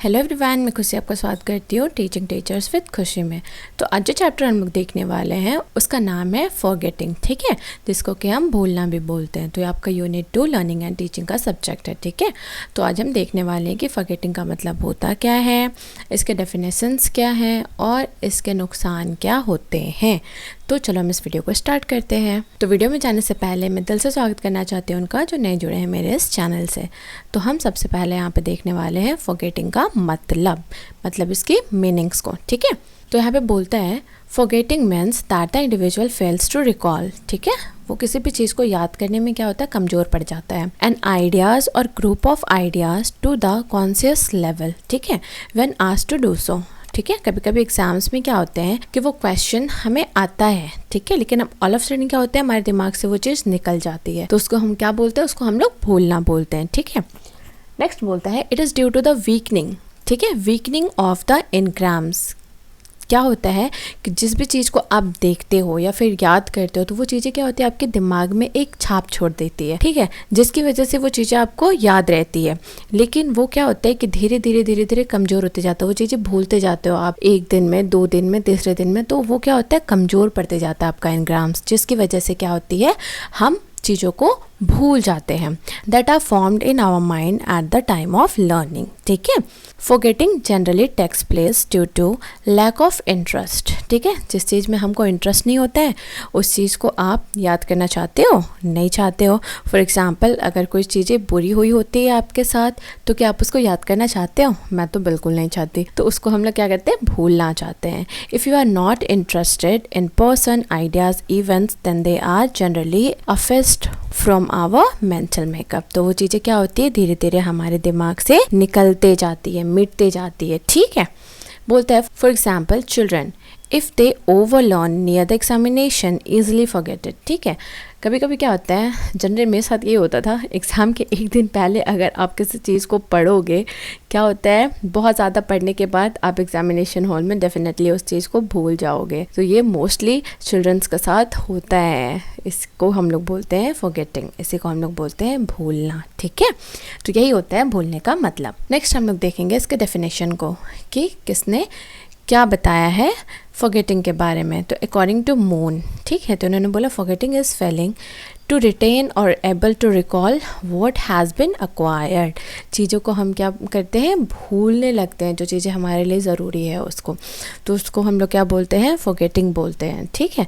Hello everyone, मैं खुशी आपका स्वागत करती हूँ टीचिंग टीचर्स विद खुशी में। तो आज जो चैप्टर हम लोग देखने वाले हैं उसका नाम है फॉरगेटिंग, ठीक है, जिसको कि हम भूलना भी बोलते हैं। तो ये आपका यूनिट 2 लर्निंग एंड टीचिंग का सब्जेक्ट है, ठीक है। तो आज हम देखने वाले हैं कि फॉरगेटिंग का मतलब होता क्या है, इसके डेफिनेशंस क्या हैं और इसके नुकसान क्या होते हैं। तो चलो हम इस वीडियो को स्टार्ट करते हैं। तो वीडियो में जाने से पहले मैं दिल से स्वागत करना चाहती हूँ उनका जो नए जुड़े हैं मेरे इस चैनल से। तो हम सबसे पहले यहाँ पे देखने वाले हैं फॉरगेटिंग का मतलब इसकी मीनिंग्स को, ठीक है। तो यहाँ पे बोलता है forgetting means that the individual fails to recall, ठीक है, वो किसी भी चीज़ को याद करने में क्या होता है, कमज़ोर पड़ जाता है। एंड आइडियाज़ और group of ideas to the conscious level, ठीक है, when asked to do so, ठीक है। कभी कभी एग्जाम्स में क्या होते हैं कि वो क्वेश्चन हमें आता है, ठीक है, लेकिन अब ऑल ऑफ सडन क्या होता है, हमारे दिमाग से वो चीज़ निकल जाती है। तो उसको हम क्या बोलते हैं, उसको हम लोग भूलना बोलते हैं, ठीक है। नेक्स्ट बोलता है it is due to the weakening, ठीक है, वीकनिंग ऑफ द इनग्राम्स। क्या होता है कि जिस भी चीज़ को आप देखते हो या फिर याद करते हो तो वो चीज़ें क्या होती है, आपके दिमाग में एक छाप छोड़ देती है, ठीक है, जिसकी वजह से वो चीज़ें आपको याद रहती है। लेकिन वो क्या होता है कि धीरे धीरे कमज़ोर होते जाता है, वो चीज़ें भूलते जाते हो आप, 1 दिन में, 2 दिन में, तीसरे दिन में, तो वो क्या होता है, कमज़ोर पड़ते जाता है आपका इनग्राम्स, जिसकी वजह से क्या होती है, हम चीज़ों को भूल जाते हैं। That are formed in our mind at the time of learning, ठीक है। Forgetting generally takes place due to lack of interest, ठीक है, जिस चीज़ में हमको इंटरेस्ट नहीं होता है उस चीज़ को आप याद करना चाहते हो, नहीं चाहते हो। फॉर एग्जाम्पल, अगर कोई चीज़ें बुरी हुई होती है आपके साथ तो क्या आप उसको याद करना चाहते हो? मैं तो बिल्कुल नहीं चाहती। तो उसको हम लोग क्या करते हैं, भूलना चाहते हैं। If you are not interested in person, ideas, events, then they are generally effaced from our mental makeup. तो वो चीज़ें क्या होती है, धीरे धीरे हमारे दिमाग से निकलते जाती है, मिटते जाती है, ठीक है। बोलता है for example children if they overlearn near the examination easily forget, ठीक है। कभी कभी क्या होता है, जनरली मेरे साथ ये होता था, एग्ज़ाम के 1 दिन पहले अगर आप किसी चीज़ को पढ़ोगे, क्या होता है, बहुत ज़्यादा पढ़ने के बाद आप एग्जामिनेशन हॉल में डेफिनेटली उस चीज़ को भूल जाओगे। तो ये मोस्टली चिल्ड्रंस के साथ होता है। इसको हम लोग बोलते हैं फॉरगेटिंग, इसी को हम लोग बोलते हैं भूलना, ठीक है। तो यही होता है भूलने का मतलब। नेक्स्ट हम लोग देखेंगे इसके डेफिनेशन को कि किसने क्या बताया है फॉरगेटिंग के बारे में। तो अकॉर्डिंग टू मून, ठीक है, तो उन्होंने बोला forgetting is failing to retain और able to recall what has been acquired. चीज़ों को हम क्या करते हैं, भूलने लगते हैं, जो चीज़ें हमारे लिए ज़रूरी है उसको, तो उसको हम लोग क्या बोलते हैं, फॉरगेटिंग बोलते हैं, ठीक है।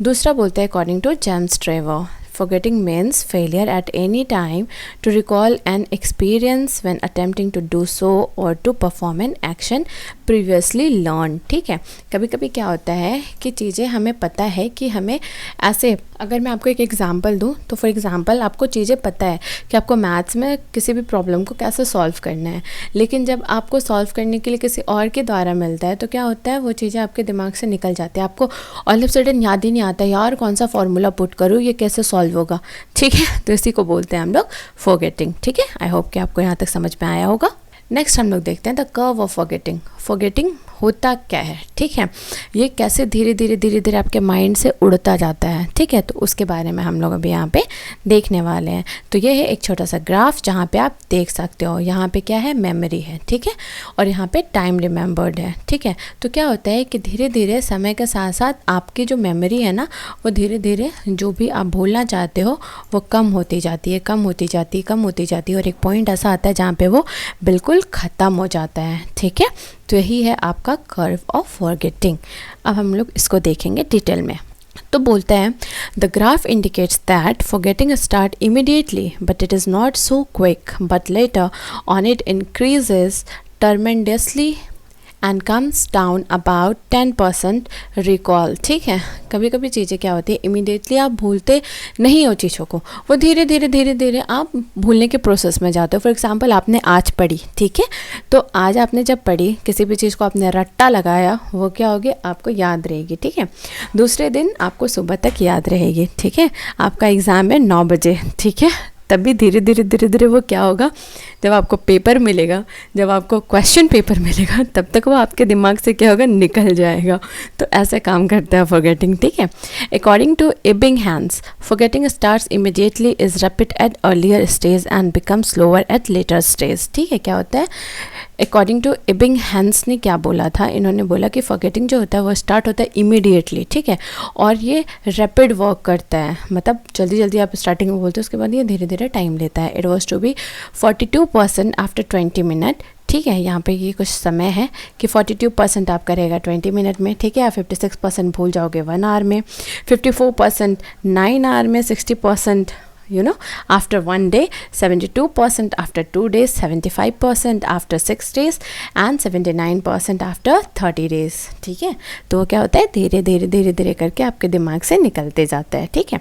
दूसरा बोलते हैं according to James Drever forgetting means failure at any time to recall an experience when attempting to do so or to perform an action previously learned, ठीक है। कभी कभी क्या होता है कि चीज़ें हमें पता है कि हमें ऐसे, अगर मैं आपको एक एग्जांपल दूं तो फॉर एग्जांपल आपको चीज़ें पता है कि आपको मैथ्स में किसी भी प्रॉब्लम को कैसे सॉल्व करना है, लेकिन जब आपको सॉल्व करने के लिए किसी और के द्वारा मिलता है तो क्या होता है, वो चीज़ें आपके दिमाग से निकल जाती है, आपको ऑल ऑफ सडन याद ही नहीं आता यार कौन सा फॉर्मूला पुट करूँ, ये कैसे सॉल्व होगा, ठीक है। तो इसी को बोलते हैं हम लोग फॉरगेटिंग, ठीक है। आई होप कि आपको यहाँ तक समझ में आया होगा। नेक्स्ट हम लोग देखते हैं the curve of forgetting. Forgetting होता क्या है, ठीक है, ये कैसे धीरे धीरे आपके माइंड से उड़ता जाता है, ठीक है। तो उसके बारे में हम लोग अभी यहाँ पे देखने वाले हैं। तो ये है एक छोटा सा ग्राफ जहाँ पे आप देख सकते हो, यहाँ पे क्या है, मेमोरी है, ठीक है, और यहाँ पे टाइम रिमेंबर्ड है, ठीक है। तो क्या होता है कि धीरे धीरे समय के साथ साथ आपकी जो मेमोरी है ना, वो धीरे धीरे जो भी आप भूलना चाहते हो वो कम होती जाती है और एक पॉइंट ऐसा आता है जहाँ पे वो बिल्कुल ख़त्म हो जाता है, ठीक है। तो यही है आपका कर्व ऑफ फॉरगेटिंग। अब हम लोग इसको देखेंगे डिटेल में। तो बोलते हैं the graph indicates that forgetting start immediately but it is not so quick but later on it increases tremendously and comes down about 10% recall, ठीक है। कभी कभी चीज़ें क्या होती है, इमीडिएटली आप भूलते नहीं हो चीज़ों को, वो धीरे धीरे आप भूलने के प्रोसेस में जाते हो। फॉर एग्जांपल आपने आज पढ़ी, ठीक है, तो आज आपने जब पढ़ी किसी भी चीज़ को आपने रट्टा लगाया, वो क्या होगी, आपको याद रहेगी, ठीक है। दूसरे दिन आपको सुबह तक याद रहेगी, ठीक है। आपका एग्ज़ाम है 9 बजे, ठीक है, तभी धीरे धीरे वो क्या होगा, जब आपको पेपर मिलेगा, जब आपको क्वेश्चन पेपर मिलेगा, तब तक वो आपके दिमाग से क्या होगा, निकल जाएगा। तो ऐसे काम करता है फॉरगेटिंग, ठीक है। According to Ebbinghaus, forgetting starts immediately, is rapid at earlier stage and become slower at later stage, ठीक है। क्या होता है, अकॉर्डिंग टू एबिंगहैम्स ने क्या बोला था, इन्होंने बोला कि फॉरगेटिंग जो होता है वो स्टार्ट होता है इमीडिएटली, ठीक है, और ये रैपिड वर्क करता है, मतलब जल्दी जल्दी आप स्टार्टिंग में बोलते हो, उसके बाद ये धीरे धीरे टाइम लेता है। It was to be 42% after 20 minute, ठीक है। यहाँ पे ये कुछ समय है कि 42% आप करेगा 20 मिनट में, ठीक है। 56% भूल जाओगे 1 आवर में, 54% 9 आवर में, 60% after 1 day, 72% after 2 days, 75% after 6 days and 79% after 30 days, ठीक है। तो क्या होता है, धीरे धीरे करके आपके दिमाग से निकलते जाता है, ठीक है।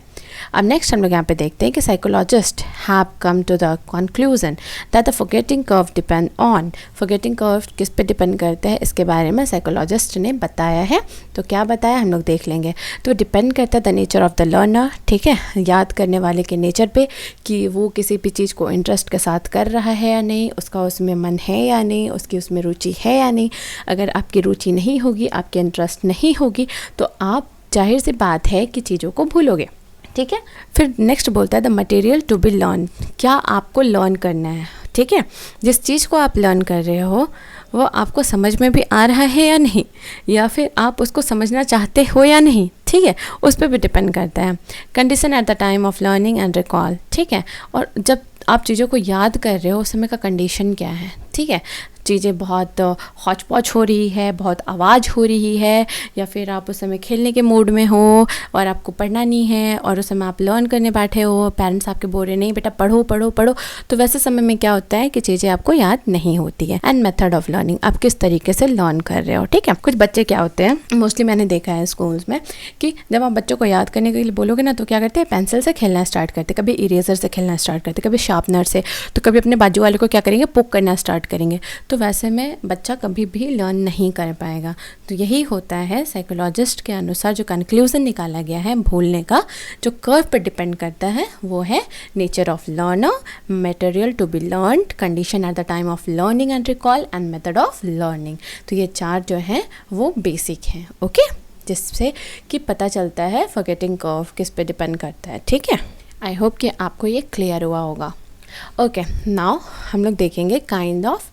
अब नेक्स्ट हम लोग यहाँ पे देखते हैं कि psychologist have come to the conclusion that the forgetting curve depend on, forgetting curve किस पे डिपेंड करता है, इसके बारे में साइकोलॉजिस्ट ने बताया है। तो क्या बताया हम लोग देख लेंगे। तो डिपेंड करता है the nature of the learner, ठीक है, याद करने वाले के नेचर पे, कि वो किसी भी चीज़ को इंटरेस्ट के साथ कर रहा है या नहीं, उसका उसमें मन है या नहीं, उसकी उसमें रुचि है या नहीं। अगर आपकी रुचि नहीं होगी, आपकी इंटरेस्ट नहीं होगी, तो आप जाहिर सी बात है कि चीज़ों को भूलोगे, ठीक है। फिर नेक्स्ट बोलता है the material to be learn, क्या आपको लर्न करना है, ठीक है। जिस चीज़ को आप लर्न कर रहे हो वो आपको समझ में भी आ रहा है या नहीं, या फिर आप उसको समझना चाहते हो या नहीं, ठीक है, उस पर भी डिपेंड करता है। Condition at the time of learning and recall, ठीक है। और जब आप चीज़ों को याद कर रहे हो उस समय का कंडीशन क्या है, ठीक है। चीज़ें बहुत हौच पौच हो रही है, बहुत आवाज़ हो रही है, या फिर आप उस समय खेलने के मूड में हो और आपको पढ़ना नहीं है और उस समय आप लर्न करने बैठे हो, पेरेंट्स आपके बोल रहे नहीं बेटा पढ़ो पढ़ो पढ़ो, तो वैसे समय में क्या होता है कि चीज़ें आपको याद नहीं होती है। एंड मेथड ऑफ लर्निंग, आप किस तरीके से लर्न कर रहे हो, ठीक है। कुछ बच्चे क्या होते हैं, मोस्टली मैंने देखा है स्कूल्स में, कि जब आप बच्चों को याद करने के लिए बोलोगे ना, तो क्या करते हैं, पेंसिल से खेलना स्टार्ट करते, कभी इरेजर से खेलना स्टार्ट करते, कभी शार्पनर से, तो कभी अपने बाजू वाले को क्या करेंगे, पुक करना स्टार्ट करेंगे। तो वैसे में बच्चा कभी भी लर्न नहीं कर पाएगा। तो यही होता है साइकोलॉजिस्ट के अनुसार जो कंक्लूजन निकाला गया है भूलने का, जो कर्व पर डिपेंड करता है वो है nature of learner, material to be learned, condition at the time of learning and recall and method of learning. तो ये 4 जो हैं वो बेसिक हैं, ओके, जिससे कि पता चलता है फॉरगेटिंग कर्व किस पे डिपेंड करता है, ठीक है। आई होप कि आपको ये क्लियर हुआ होगा। ओके, नाउ हम लोग देखेंगे काइंड ऑफ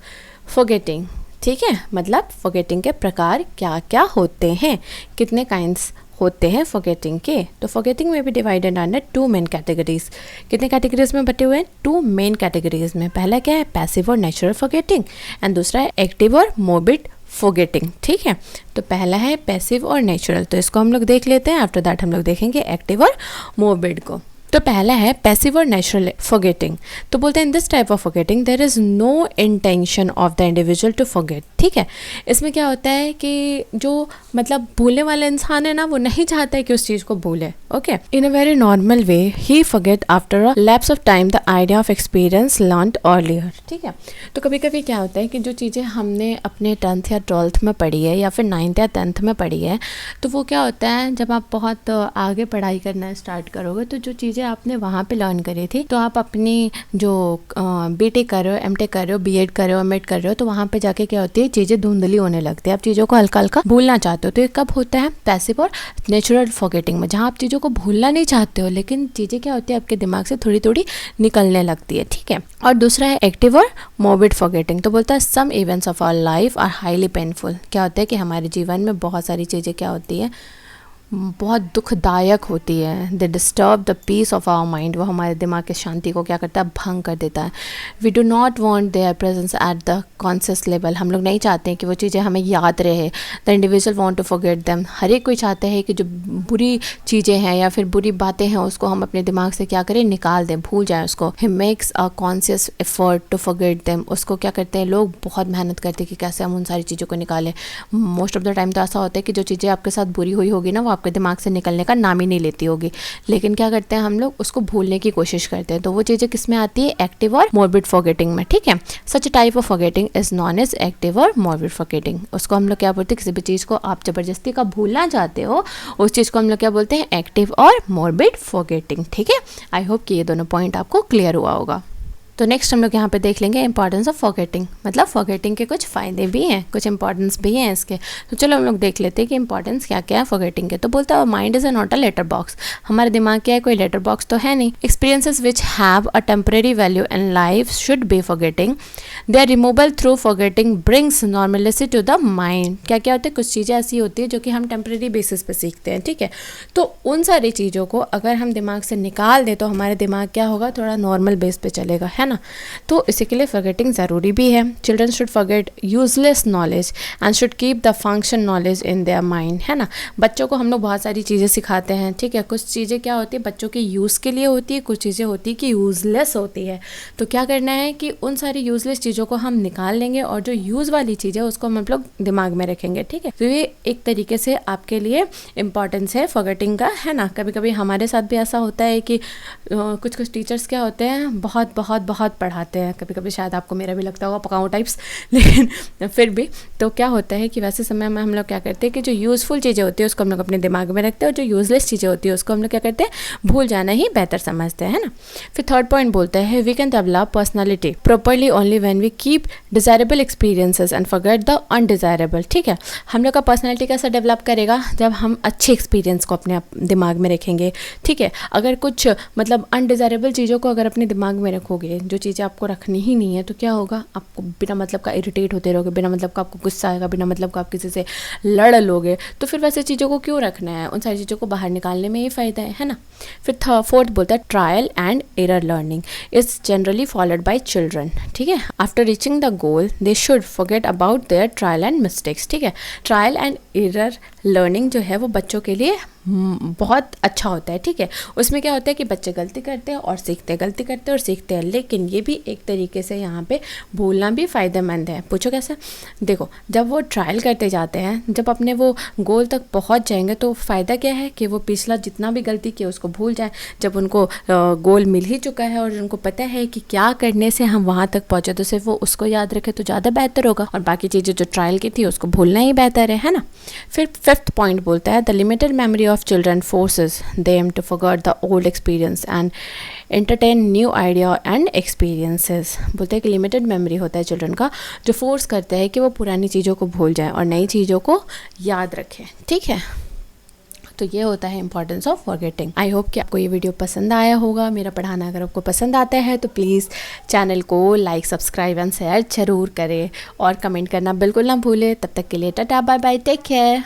फॉरगेटिंग, ठीक है, मतलब फॉरगेटिंग के प्रकार क्या क्या होते हैं, कितने काइंड्स होते हैं फॉरगेटिंग के। तो फॉरगेटिंग में भी डिवाइडेड अंडर 2 मेन कैटेगरीज। कितने कैटेगरीज में बटे हुए हैं, 2 मेन कैटेगरीज में। पहला क्या है, पैसिव और नेचुरल फॉरगेटिंग, एंड दूसरा है एक्टिव और मोबिड फॉरगेटिंग, ठीक है। तो पहला है पैसिव और नेचुरल, तो इसको हम लोग देख लेते हैं। आफ्टर दैट हम लोग देखेंगे एक्टिव और मोबिड को। तो पहला है पैसिव और नेचुरल फॉरगेटिंग। तो बोलते हैं in this type of forgetting there is no intention of the individual to forget, ठीक है। इसमें क्या होता है कि जो मतलब भूलने वाला इंसान है ना, वो नहीं चाहता है कि उस चीज़ को भूले, okay. In a very normal way he forget after a lapse of time the idea of experience learned earlier, ठीक है। तो कभी कभी क्या होता है कि जो चीज़ें हमने अपने 10th या 12th में पढ़ी है, या फिर 9th या 10th में पढ़ी है, तो वो क्या होता है जब आप बहुत आगे पढ़ाई करना स्टार्ट करोगे, तो जो चीज़ें आपने वहाँ पे लर्न करी थी, तो आप अपनी जो बीटेक कर रहे हो, एमटेक कर रहे हो, बीएड कर रहे हो, एमएड कर रहे हो, तो वहाँ पे जाके क्या होती है, चीज़ें धुंधली होने लगती है, आप चीज़ों को हल्का हल्का भूलना चाहते हो। तो ये कब होता है, पैसिव और नेचुरल फॉरगेटिंग में, जहाँ आप चीज़ों को भूलना नहीं चाहते हो, लेकिन चीज़ें क्या होती है आपके दिमाग से थोड़ी थोड़ी निकलने लगती है, ठीक है। और दूसरा है एक्टिव और मोबिड फॉरगेटिंग। तो बोलता है some events of our life are highly painful. क्या होता है कि हमारे जीवन में बहुत सारी चीज़ें क्या होती है, बहुत दुखदायक होती है। They disturb the peace of our mind, वो हमारे दिमाग की शांति को क्या करता है, भंग कर देता है। We do not want their presence at the conscious level, हम लोग नहीं चाहते हैं कि वो चीज़ें हमें याद रहे। The individual want to forget them, हर एक कोई चाहता है कि जो बुरी चीज़ें हैं या फिर बुरी बातें हैं उसको हम अपने दिमाग से क्या करें, निकाल दें, भूल जाएं उसको। He makes a conscious effort to forget them, उसको क्या करते हैं लोग, बहुत मेहनत करते हैं कि कैसे हम उन सारी चीज़ों को निकालें। मोस्ट ऑफ द टाइम तो ऐसा होता है कि जो चीज़ें आपके साथ बुरी हुई होगी ना, वो आपके दिमाग से निकलने का नाम ही नहीं लेती होगी, लेकिन क्या करते हैं हम लोग उसको भूलने की कोशिश करते हैं। तो वो चीज़ें किस में आती है, एक्टिव और मॉर्बिड फॉरगेटिंग में, ठीक है। Such type of forgetting is known as active और मॉर्बिड फॉरगेटिंग। उसको हम लोग क्या बोलते हैं, किसी भी चीज़ को आप ज़बरदस्ती का भूलना चाहते हो उस चीज़ को हम लोग क्या बोलते हैं, एक्टिव और मॉर्बिड फॉरगेटिंग, ठीक है। आई होप कि ये दोनों पॉइंट आपको क्लियर हुआ होगा। तो नेक्स्ट हम लोग यहाँ पे देख लेंगे इंपॉर्टेंस ऑफ फॉरगेटिंग, मतलब फॉरगेटिंग के कुछ फ़ायदे भी हैं, कुछ इंपॉर्टेंस भी हैं इसके। तो चलो हम लोग देख लेते हैं कि इंपॉर्टेंस क्या क्या है फॉरगेटिंग के। तो बोलता है mind is not a letter box, हमारे दिमाग क्या है, कोई लेटर बॉक्स तो है नहीं। Experiences which have a temporary value in life should be forgetting, they are removal through forgetting brings normality to the mind. क्या क्या होता है, कुछ चीज़ें ऐसी होती है जो कि हम टेम्परेरी बेसिस पे सीखते हैं, ठीक है। तो उन सारी चीज़ों को अगर हम दिमाग से निकाल दें तो हमारे दिमाग क्या होगा, थोड़ा नॉर्मल बेस पे चलेगा, है ना। तो इसी के लिए फॉरगेटिंग ज़रूरी भी है। Children should forget useless knowledge and should keep the function knowledge in their mind, है ना। बच्चों को हम लोग बहुत सारी चीज़ें सिखाते हैं, ठीक है। कुछ चीज़ें क्या होती है बच्चों के यूज़ के लिए होती है, कुछ चीज़ें होती है कि यूज़लेस होती है। तो क्या करना है कि उन सारी यूज़लेस चीज़ों को हम निकाल लेंगे और जो यूज़ वाली चीज़ है उसको हम लोग दिमाग में रखेंगे, ठीक है। तो ये एक तरीके से आपके लिए इम्पॉर्टेंस है फॉरगेटिंग का, है ना। कभी कभी हमारे साथ भी ऐसा होता है कि कुछ कुछ टीचर्स क्या होते हैं, बहुत बहुत बहुत पढ़ाते हैं, कभी कभी शायद आपको मेरा भी लगता होगा पकाऊ टाइप्स, लेकिन फिर भी तो क्या होता है कि वैसे समय में हम लोग क्या करते हैं कि जो यूज़फुल चीज़ें होती है उसको हम लोग अपने दिमाग में रखते हैं और जो यूज़लेस चीज़ें होती है उसको हम लोग क्या करते हैं, भूल जाना ही बेहतर समझते हैं, है ना। फिर थर्ड पॉइंट बोलता है we can develop personality properly only when we keep desirable experiences and forget the undesirable, ठीक है। हम लोग का पर्सनैलिटी कैसे डेवलप करेगा, जब हम अच्छे एक्सपीरियंस को अपने दिमाग में रखेंगे, ठीक है। अगर कुछ मतलब अनडिज़ायरेबल चीज़ों को अगर अपने दिमाग में रखोगे, जो चीज़ें आपको रखनी ही नहीं है, तो क्या होगा, आपको बिना मतलब का इरिटेट होते रहोगे, बिना मतलब का आपको गुस्सा आएगा, बिना मतलब का आप किसी से लड़ लोगे। तो फिर वैसे चीज़ों को क्यों रखना है, उन सारी चीज़ों को बाहर निकालने में ही फ़ायदा है ना। फिर फोर्थ बोलता है trial and error learning is generally followed by children, ठीक है। After reaching the goal they should forget about their trial and mistakes, ठीक है। ट्रायल एंड एरर लर्निंग जो है वो बच्चों के लिए बहुत अच्छा होता है, ठीक है। उसमें क्या होता है कि बच्चे गलती करते हैं और सीखते हैं, गलती करते हैं और सीखते हैं, लेकिन ये भी एक तरीके से यहाँ पे भूलना भी फ़ायदेमंद है। पूछो कैसे, देखो जब वो ट्रायल करते जाते हैं, जब अपने वो गोल तक पहुँच जाएंगे तो फ़ायदा क्या है कि वो पिछला जितना भी गलती किया उसको भूल जाए। जब उनको गोल मिल ही चुका है और उनको पता है कि क्या करने से हम वहाँ तक पहुँचे, तो सिर्फ वो उसको याद रखे तो ज़्यादा बेहतर होगा, और बाकी चीज़ें जो ट्रायल की थी उसको भूलना ही बेहतर है ना। फिर फिफ्थ पॉइंट बोलता है the limited memory of children forces them to forget the old experience and entertain new idea and experiences। बोलते हैं कि लिमिटेड मेमोरी होता है चिल्ड्रन का, जो फोर्स करता है कि वो पुरानी चीज़ों को भूल जाए और नई चीज़ों को याद रखें, ठीक है। तो ये होता है importance of forgetting. I hope कि आपको ये वीडियो पसंद आया होगा, मेरा पढ़ाना अगर आपको पसंद आता है तो प्लीज़ चैनल को लाइक, सब्सक्राइब एंड शेयर जरूर करें और कमेंट करना बिल्कुल ना भूलें। तब तक के लिए ta ta bye bye, take care.